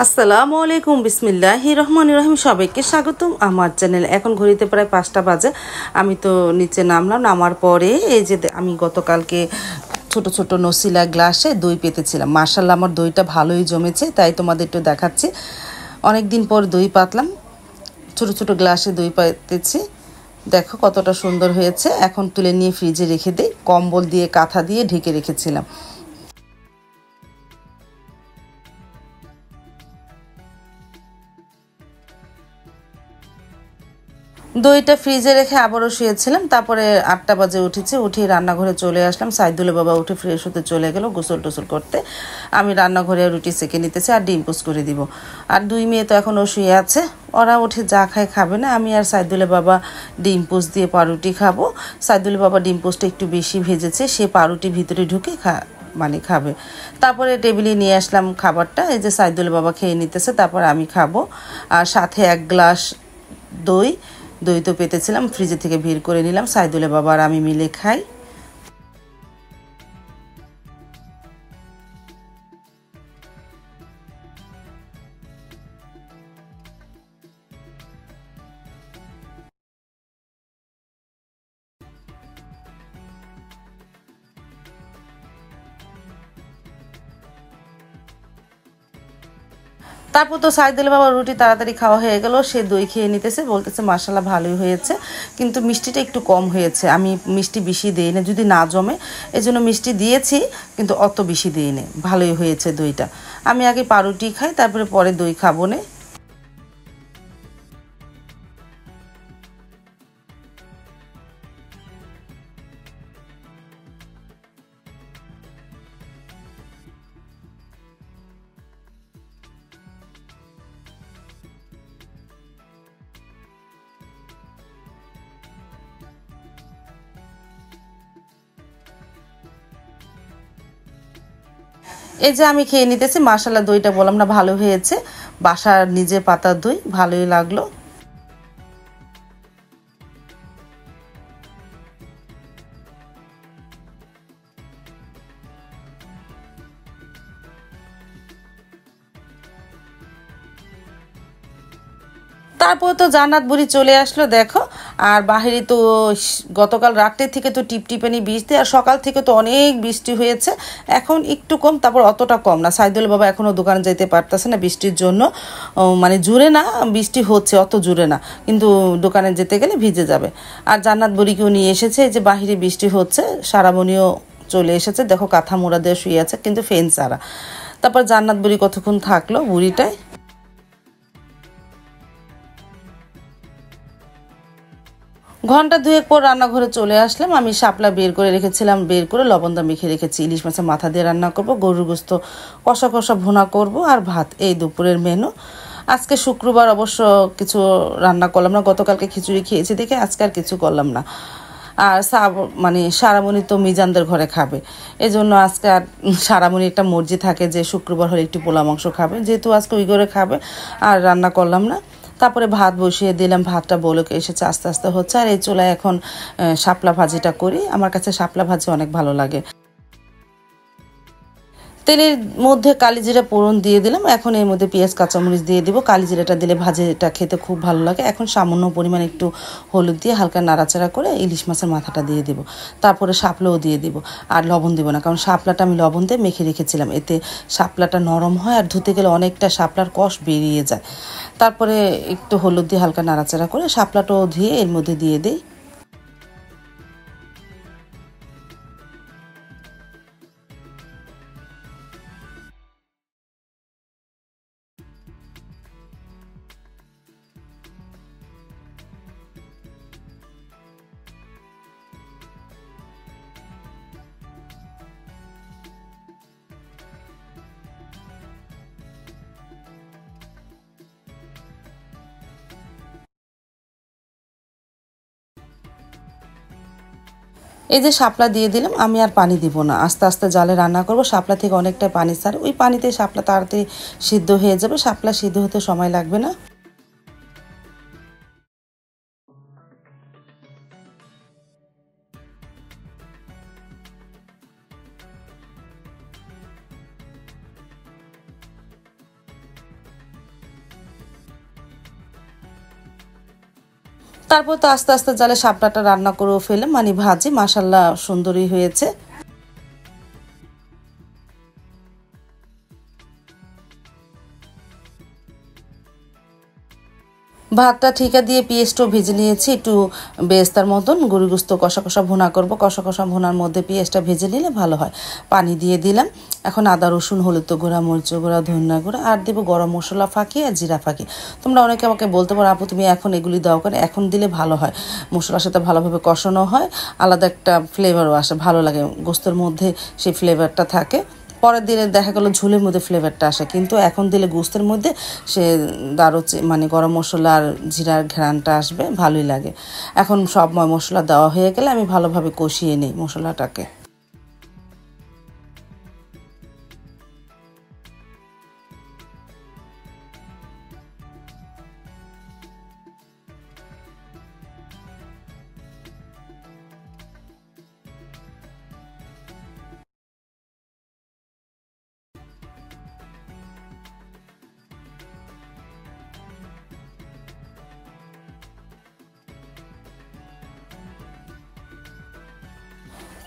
আসসালামু আলাইকুম বিসমিল্লাহির রহমানির রহিম। সবাইকে স্বাগতম আমার চ্যানেল। এখন ঘড়িতে প্রায় 5টা বাজে। আমি তো নিচে নামলাম। নামার পরে এই যে আমি গতকালকে ছোট ছোট নসিলা গ্লাসে দই পেতেছিলাম। মাশাআল্লাহ আমার দইটা ভালোই জমেছে, তাই তোমাদের একটু দেখাচ্ছি। অনেক দিন পর দই পাতলাম, ছোট ছোট গ্লাসে দই পেতেছি। দেখো কতটা সুন্দর হয়েছে। এখন তুলে নিয়ে ফ্রিজে রেখে দিই। কম্বল দিয়ে কাঁথা দিয়ে ঢেকে রেখেছিলাম। দইটা ফ্রিজে রেখে আবারও শুয়েছিলাম। তারপরে 8টা বাজে উঠেছি, উঠে রান্নাঘরে চলে আসলাম। সাইদুলের বাবা উঠে ফ্রেশ হতে চলে গেল গোসল টোসল করতে। আমি রান্নাঘরে রুটি সেঁকে নিতেছি আর ডিম পোস্ট করে দিব। আর 2 মেয়ে তো এখনও শুয়ে আছে, ওরা উঠে যা খায় খাবে না। আমি আর সাইদুলের বাবা ডিম পোস্ট দিয়ে পাউরুটি খাবো। সাইদুলের বাবা ডিম পোস্টটা একটু বেশি ভেজেছে, সে পাউরুটি ভিতরে ঢুকে খাবে। তারপরে টেবিলে নিয়ে আসলাম খাবারটা। এই যে সাইদুলের বাবা খেয়ে নিতেছে, তারপর আমি খাবো। আর সাথে 1 গ্লাস দই তো পেতেছিলাম, ফ্রিজে থেকে বের করে নিলাম। সাইদুলের বাবা আর আমি মিলে খাই। তারপর তো সাইদুলের বাবা রুটি তাড়াতাড়ি খাওয়া হয়ে গেল, সে দই খেয়ে নিতেছে, বলতেছে মাশাআল্লাহ ভালোই হয়েছে, কিন্তু মিষ্টিটা একটু কম হয়েছে। আমি মিষ্টি বেশি দিই না, যদি না জমে এজন্য মিষ্টি দিয়েছি, কিন্তু অত বেশি দিই না। ভালোই হয়েছে দইটা। আমি আগে পাউরুটি খাই, তারপরে পরে দই খাবো না। এই যে আমি খেয়ে নিতেছি। মাশাআল্লাহ দইটা বললাম না ভালো হয়েছে, বাসার নিজে পাতার দই, ভালোই লাগলো। তারপর তো জান্নাত বুড়ি চলে আসলো দেখো। আর বাহিরে তো গতকাল রাত্রে থেকে তো টিপটিপানি বৃষ্টি, আর সকাল থেকে তো অনেক বৃষ্টি হয়েছে। এখন একটু কম, তারপর অতটা কম না। সাইদুল বাবা এখনও দোকানে যাইতে পারতেছে না বৃষ্টির জন্য। মানে জুড়ে না, বৃষ্টি হচ্ছে অত জুড়ে না, কিন্তু দোকানে যেতে গেলে ভিজে যাবে। আর জান্নাত বুড়িকেও নিয়ে এসেছে। এই যে বাহিরে বৃষ্টি হচ্ছে, সারামণিও চলে এসেছে। দেখো কাঁথা মোড়া দিয়ে শুয়ে আছে, কিন্তু ফ্যান ছাড়া। তারপর জান্নাত বুড়ি কতক্ষণ থাকলো বুড়িটায়। ঘন্টা 2 পর রান্নাঘরে চলে আসলাম। আমি শাপলা বের করে রেখেছিলাম, বের করে লবণদা মেখে রেখেছি। ইলিশ মাছের মাথা দিয়ে রান্না করব, গরুর গোস্ত কষা কষা ভুনা করব, আর ভাত। এই দুপুরের মেনু। আজকে শুক্রবার, অবশ্য কিছু রান্না করলাম না। গতকালকে খিচুড়ি খেয়েছি দেখে আজকে আর কিছু করলাম না। আর মানে সারামণি তো মিজানদের ঘরে খাবে, এজন্য আজকে আর সারামণি একটা মর্জি থাকে যে শুক্রবার হলে একটু পোলা মাংস খাবে, যেহেতু আজকে ওই ঘরে খাবে, আর রান্না করলাম না। তারপরে ভাত বসিয়ে দিলাম, ভাতটা বলকে এসেছে, আস্তে আস্তে হচ্ছে। আর এই চুলায় এখন শাপলা ভাজিটা করি। আমার কাছে শাপলা ভাজি অনেক ভালো লাগে। তেলের মধ্যে কালিজিরা ফোড়ন দিয়ে দিলাম। এখন এর মধ্যে পেঁয়াজ কাঁচামরিচ দিয়ে দিব। কালিজিরাটা দিলে ভাজিটা খেতে খুব ভালো লাগে। এখন সামান্য পরিমাণ একটু হলুদ দিয়ে হালকা নাড়াচাড়া করে ইলিশ মাছের মাথাটা দিয়ে দিব। তারপরে শাপলাও দিয়ে দিব। আর লবণ দিব না, কারণ শাপলাটা আমি লবণ দিয়ে মেখে রেখেছিলাম, এতে শাপলাটা নরম হয়, আর ধুতে গেলে অনেকটা শাপলার কষ বেরিয়ে যায়। তারপরে একটু হলুদ দিয়ে হালকা নাড়াচাড়া করে শাপলাটাও ধুয়ে এর মধ্যে দিয়ে দিই। এই যে শাপলা দিয়ে দিলাম। আমি আর পানি দিব না, আস্তে আস্তে জালে রান্না করব। শাপলা থেকে অনেকটা পানি ছাড়ে, ওই পানিতে শাপলা তাড়াতাড়ি সিদ্ধ হয়ে যাবে। শাপলা সিদ্ধ হতে সময় লাগবে না। তারপর তো আস্তে আস্তে জালে শাপলাটা রান্না করেও ফেলে মানে ভাজি, মাশাল্লাহ সুন্দরই হয়েছে। ভাতটা ঠিকা দিয়ে পেঁয়াজটাও ভেজে নিয়েছি একটু বেরেস্তার মতন। গরু গোস্ত কষা কষা ভুনা করব, কষা কষা ভুনার মধ্যে পেঁয়াজটা ভেজে নিলে ভালো হয়। পানি দিয়ে দিলাম। এখন আদা রসুন হলুদ গুঁড়া মরিচ গুঁড়া ধনিয়া গুঁড়া আর দেবো গরম মশলা ফাঁকি আর জিরা ফাঁকি। তোমরা অনেকে আমাকে বলতে পারো আপু তুমি এখন এগুলি দাও করে, এখন দিলে ভালো হয়, মশলার সাথে ভালোভাবে কষানো হয়, আলাদা একটা ফ্লেভারও আসে, ভালো লাগে, গোস্তের মধ্যে সেই ফ্লেভারটা থাকে। পরের দিনে দেখা গেলো ঝোলের মধ্যে ফ্লেভারটা আসে, কিন্তু এখন দিলে গোস্তের মধ্যে সে মানে গরম মশলা আর জিরার ঘ্রাণটা আসবে, ভালোই লাগে। এখন সব মশলা দেওয়া হয়ে গেলে আমি ভালোভাবে কষিয়ে নিই মশলাটাকে।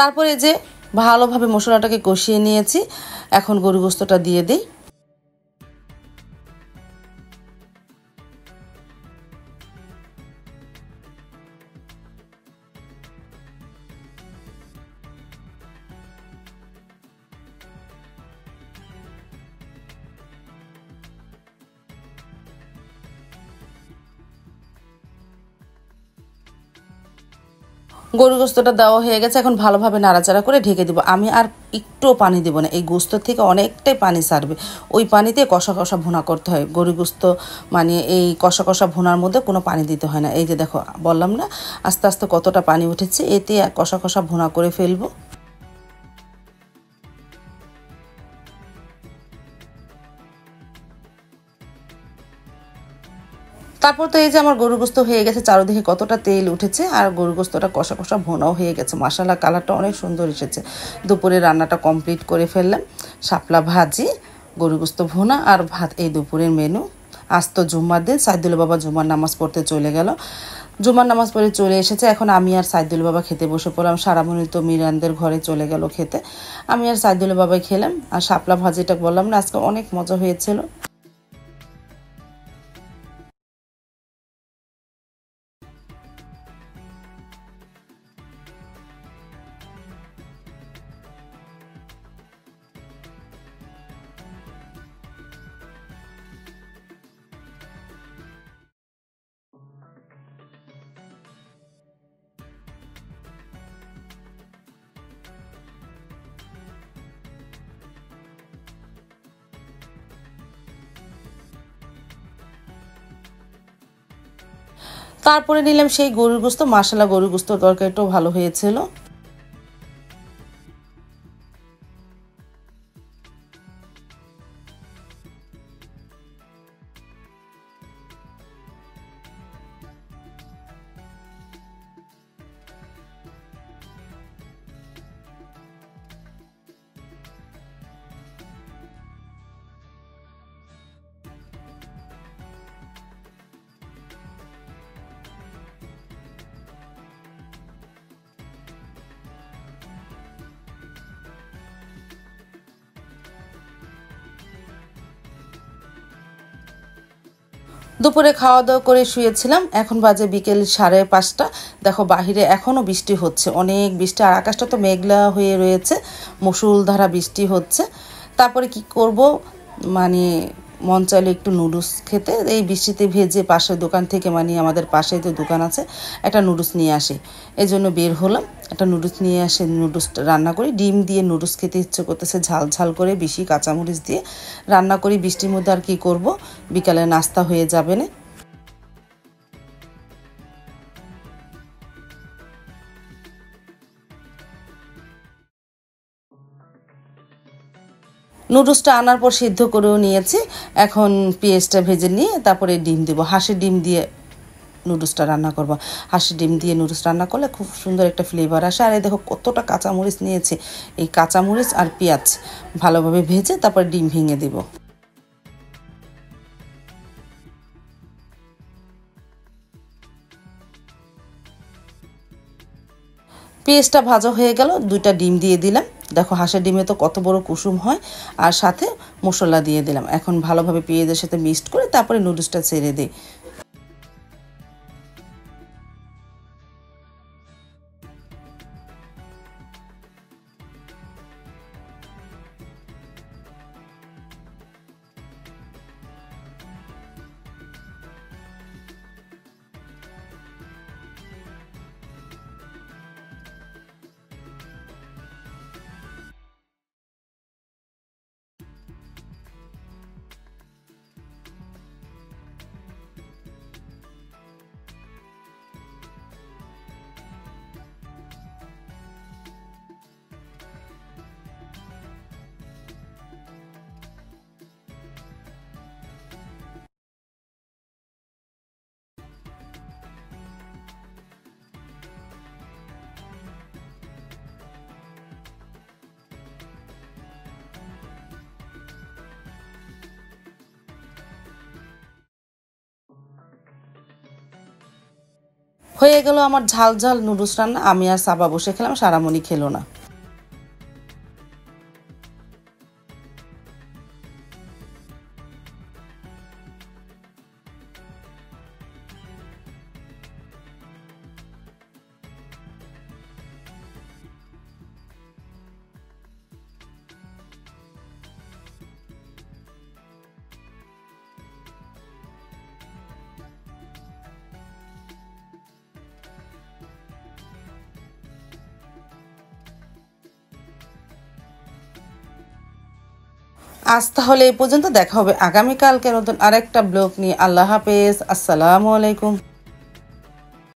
তারপরে যে ভালোভাবে মশলাটাকে কষিয়ে নিয়েছি, এখন গরু গোস্তটা দিয়ে দিই। গরু গোস্তটা দেওয়া হয়ে গেছে, এখন ভালোভাবে নাড়াচাড়া করে ঢেকে দিব। আমি আর একটুও পানি দেবো না, এই গোস্ত থেকে অনেকটাই পানি ছাড়বে, ওই পানিতে কষা কষা ভুনা করতে হয়। গরু গোস্ত মানে এই কষা কষা ভুনার মধ্যে কোনো পানি দিতে হয় না। এই যে দেখো বললাম না আস্তে আস্তে কতটা পানি উঠেছে, এতে কষা কষা ভুনা করে ফেলবো। তারপর তো এই যে আমার গরু গোস্ত হয়ে গেছে, চারদিকে কতটা তেল উঠেছে আর গরু গোস্তটা কষা কষা ভুনাও হয়ে গেছে, মাশাআল্লাহ কালারটা অনেক সুন্দর এসেছে। দুপুরে রান্নাটা কমপ্লিট করে ফেললাম, শাপলা ভাজি, গরু গোস্ত ভুনা আর ভাত, এই দুপুরের মেনু। আজ তো জুম্মার দিন, সাইদুল বাবা জুম্মার নামাজ পড়তে চলে গেল, জুম্মার নামাজ পড়ে চলে এসেছে। এখন আমি আর সাইদুল বাবা খেতে বসে পড়লাম, সারামণি তো মিরানদের ঘরে চলে গেল খেতে, আমি আর সাইদুল বাবাই খেলাম। আর শাপলা ভাজিটা বললাম না আজকে অনেক মজা হয়েছিল। তারপরে নিলাম সেই গরুর গোস্ত, মাশাআল্লাহ গরুর গোস্ত তরকারিটাও ভালো হয়েছিল। দুপুরে খাওয়া দাওয়া করে শুয়েছিলাম, এখন বাজে বিকেল 5:30। দেখো বাহিরে এখনও বৃষ্টি হচ্ছে, অনেক বৃষ্টি, আর আকাশটা তো মেঘলা হয়ে রয়েছে, মুষলধারা বৃষ্টি হচ্ছে। তারপরে কি করব, মানে মন চাইলো একটু নুডলস খেতে, এই বৃষ্টিতে ভেজে পাশের দোকান থেকে, মানে আমাদের পাশে যে দোকান আছে একটা নুডলস নিয়ে আসি, এই জন্য বের হলাম, একটা নুডলস নিয়ে আসে, নুডলস রান্না করি। ডিম দিয়ে নুডলস খেতে ইচ্ছে করতেছে, ঝাল ঝাল করে বেশি কাঁচামরিচ দিয়ে রান্না করি। বৃষ্টির মধ্যে আর কি করব, বিকালে নাস্তা হয়ে যাবে না। নুডলসটা আনার পর সিদ্ধ করেও নিয়েছি, এখন পেঁয়াজটা ভেজে নিয়ে তারপরে ডিম দেবো। হাঁসের ডিম দিয়ে নুডলসটা রান্না করব। হাঁসের ডিম দিয়ে নুডলস রান্না করলে খুব সুন্দর একটা ফ্লেভার আসে। আর এই দেখো কতটা কাঁচামরিচ নিয়েছি, এই কাঁচামরিচ আর পেঁয়াজ ভালোভাবে ভেজে তারপর ডিম ভেঙে দেব। পেঁয়াজটা ভাজা হয়ে গেল, 2টা ডিম দিয়ে দিলাম। দেখো হাঁসের ডিমে তো কত বড় কুসুম হয়। আর সাথে মশলা দিয়ে দিলাম। এখন ভালোভাবে পেঁয়াজের সাথে মিক্সড করে তারপরে নুডলসটা ছেড়ে দিই। হয়ে গেল আমার ঝাল ঝাল নুডলস রান্না। আমি আর সাবা বসে খেলাম, সারামণি খেলো না। আজ তাহলে এই পর্যন্ত, দেখা হবে আগামীকালকে নতুন আরেকটা ব্লগ নিয়ে। আল্লাহ হাফেজ, আসসালামু আলাইকুম।